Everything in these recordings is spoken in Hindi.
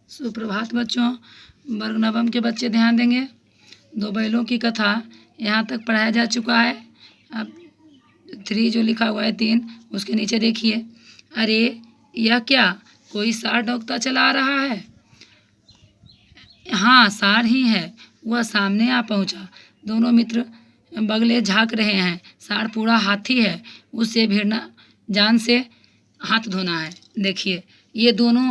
सुप्रभात बच्चों। वर्ग नवम के बच्चे ध्यान देंगे। दो बैलों की कथा यहाँ तक पढ़ाया जा चुका है। अब 3 जो लिखा हुआ है 3, उसके नीचे देखिए। अरे यह क्या, कोई सार डोंकता चला आ रहा है। हाँ, सार ही है। वह सामने आ पहुँचा। दोनों मित्र बगले झाँक रहे हैं। सार पूरा हाथी है, उससे भिड़ना, जान से हाथ धोना है। देखिए, ये दोनों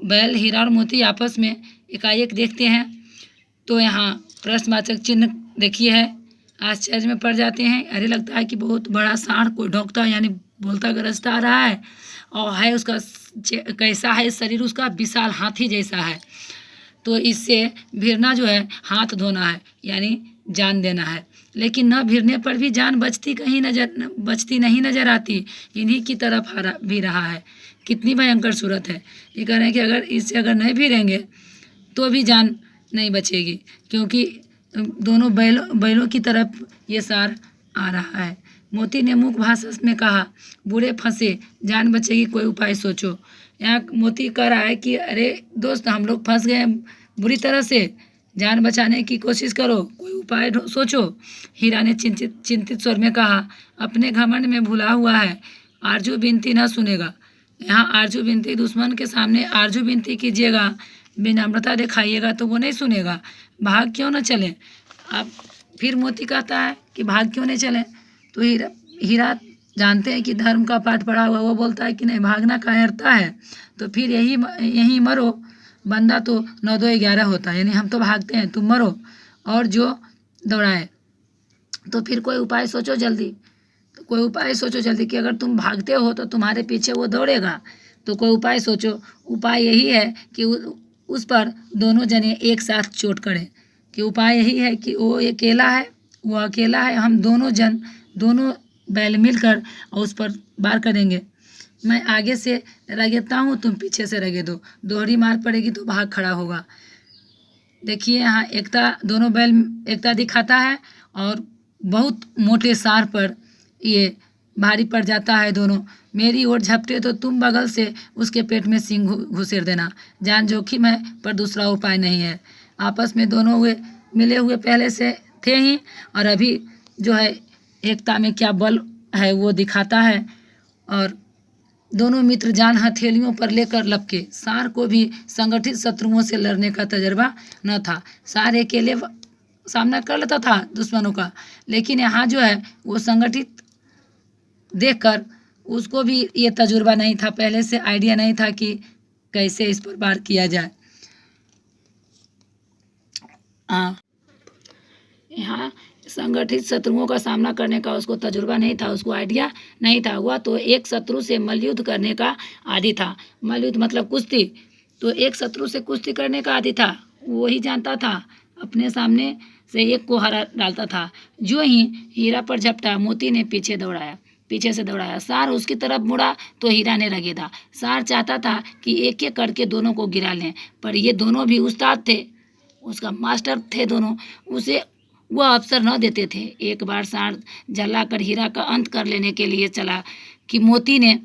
बैल हीरा और मोती आपस में एकाएक देखते हैं तो यहाँ प्रश्नवाचक चिन्ह देखिए है। आश्चर्य में पड़ जाते हैं। अरे लगता है कि बहुत बड़ा सांड कोई ढोंकता यानी बोलता गरजता आ रहा है, और है उसका कैसा है शरीर, उसका विशाल हाथी जैसा है। तो इससे भिड़ना जो है हाथ धोना है यानी जान देना है। लेकिन न भिड़ने पर भी जान बचती नहीं नजर आती। इन्हीं की तरफ भी रहा है। कितनी भयंकर सूरत है। ये कह रहे हैं कि अगर इससे नहीं भिड़ेंगे तो भी जान नहीं बचेगी, क्योंकि दोनों बैलों की तरफ ये सार आ रहा है। मोती ने मूक भाषा में कहा, बुरे फंसे, जान बचेगी, कोई उपाय सोचो। यहाँ मोती कह रहा है कि अरे दोस्त, हम लोग फंस गए बुरी तरह से, जान बचाने की कोशिश करो, कोई उपाय सोचो। हीरा ने चिंतित स्वर में कहा, अपने घमंड में भुला हुआ है, आरजू विनती न सुनेगा। यहाँ आरजू विनती, दुश्मन के सामने आरजू विनती कीजिएगा, विनम्रता दिखाइएगा तो वो नहीं सुनेगा। भाग क्यों न चलें। अब फिर मोती कहता है कि भाग क्यों नहीं चलें। तो हीरा जानते हैं कि धर्म का पाठ पढ़ा हुआ, वो बोलता है कि नहीं, भागना कायरता है, तो फिर यही मरो। बंदा तो 9 2 11 होता है, यानी हम तो भागते हैं, तुम मरो। और जो दौड़ाए, तो फिर कोई उपाय सोचो जल्दी। कोई उपाय सोचो जल्दी कि अगर तुम भागते हो तो तुम्हारे पीछे वो दौड़ेगा, तो कोई उपाय सोचो। उपाय यही है कि उस पर दोनों जने एक साथ चोट करें। कि उपाय यही है कि वो अकेला है, वो अकेला है, हम दोनों बैल मिलकर और उस पर वार करेंगे। मैं आगे से रगेता हूँ, तुम पीछे से रगे दो, दोहरी मार पड़ेगी तो भाग खड़ा होगा। देखिए यहाँ एकता, दोनों बैल एकता दिखाता है और बहुत मोटे सार पर ये भारी पड़ जाता है। दोनों मेरी ओर झपटे तो तुम बगल से उसके पेट में सींग घुसेड़ देना। जान जोखिम है पर दूसरा उपाय नहीं है। आपस में दोनों मिले हुए पहले से थे ही, और अभी जो है एकता में क्या बल है वो दिखाता है। और दोनों मित्र जान हथेलियों पर लेकर लपके। सार को भी संगठित शत्रुओं से लड़ने का तजर्बा न था। सार अकेले सामना कर लेता था दुश्मनों का, लेकिन यहाँ जो है वो संगठित देखकर उसको भी ये तजुर्बा नहीं था, पहले से आइडिया नहीं था कि कैसे इस पर वार किया जाए। यहाँ संगठित शत्रुओं का सामना करने का उसको तजुर्बा नहीं था, उसको आइडिया नहीं था। वह तो एक शत्रु से मल्लयुद्ध करने का आदी था। मल्लयुद्ध मतलब कुश्ती, तो एक शत्रु से कुश्ती करने का आदी था। वही जानता था, अपने सामने से एक को हरा डालता था। जो ही हीरा पर झपटा, मोती ने पीछे से दौड़ाया। सार उसकी तरफ मुड़ा तो हीरा ने रगेदा। सार चाहता था कि एक एक करके दोनों को गिरा लें, पर ये दोनों भी उस्ताद थे, उसका मास्टर थे दोनों, उसे वह अवसर न देते थे। एक बार सार जलाकर हीरा का अंत कर लेने के लिए चला कि मोती ने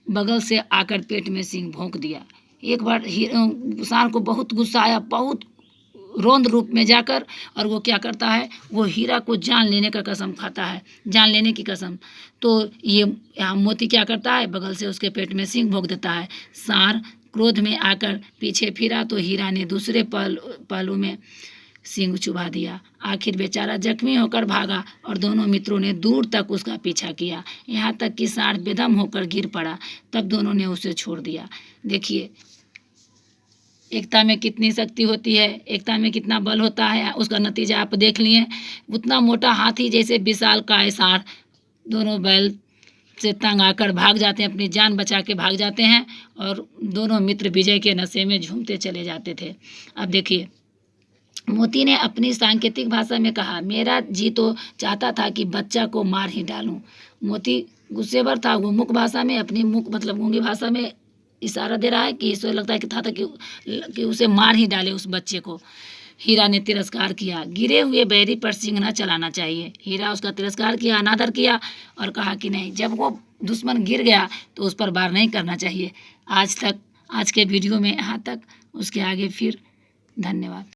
बगल से आकर पेट में सींग भोंक दिया। एक बार सार को बहुत गुस्सा आया, बहुत रौद्र रूप में जाकर, और वो क्या करता है, वो हीरा को जान लेने का कसम खाता है, जान लेने की कसम। तो ये यहाँ मोती क्या करता है, बगल से उसके पेट में सींग भोंक देता है। सार क्रोध में आकर पीछे फिरा तो हीरा ने दूसरे पहलू में सींग चुभा दिया। आखिर बेचारा जख्मी होकर भागा और दोनों मित्रों ने दूर तक उसका पीछा किया, यहाँ तक कि सार बेदम होकर गिर पड़ा। तब दोनों ने उसे छोड़ दिया। देखिए एकता में कितनी शक्ति होती है, एकता में कितना बल होता है, उसका नतीजा आप देख लिए। उतना मोटा हाथी जैसे विशाल काय सार दोनों बैल से तंग आकर भाग जाते हैं, अपनी जान बचा के भाग जाते हैं, और दोनों मित्र विजय के नशे में झूमते चले जाते थे। अब देखिए मोती ने अपनी सांकेतिक भाषा में कहा, मेरा जी तो चाहता था कि बच्चा को मार ही डालूं। मोती गुस्सेवर था, वो मुख भाषा में, अपनी मुख मतलब गूंगी भाषा में इशारा दे रहा है कि इसे लगता है कि था कि उसे मार ही डाले उस बच्चे को। हीरा ने तिरस्कार किया, गिरे हुए बैरी पर सींग न चलाना चाहिए। हीरा उसका तिरस्कार किया, अनादर किया और कहा कि नहीं, जब वो दुश्मन गिर गया तो उस पर वार नहीं करना चाहिए। आज के वीडियो में यहाँ तक, उसके आगे फिर धन्यवाद।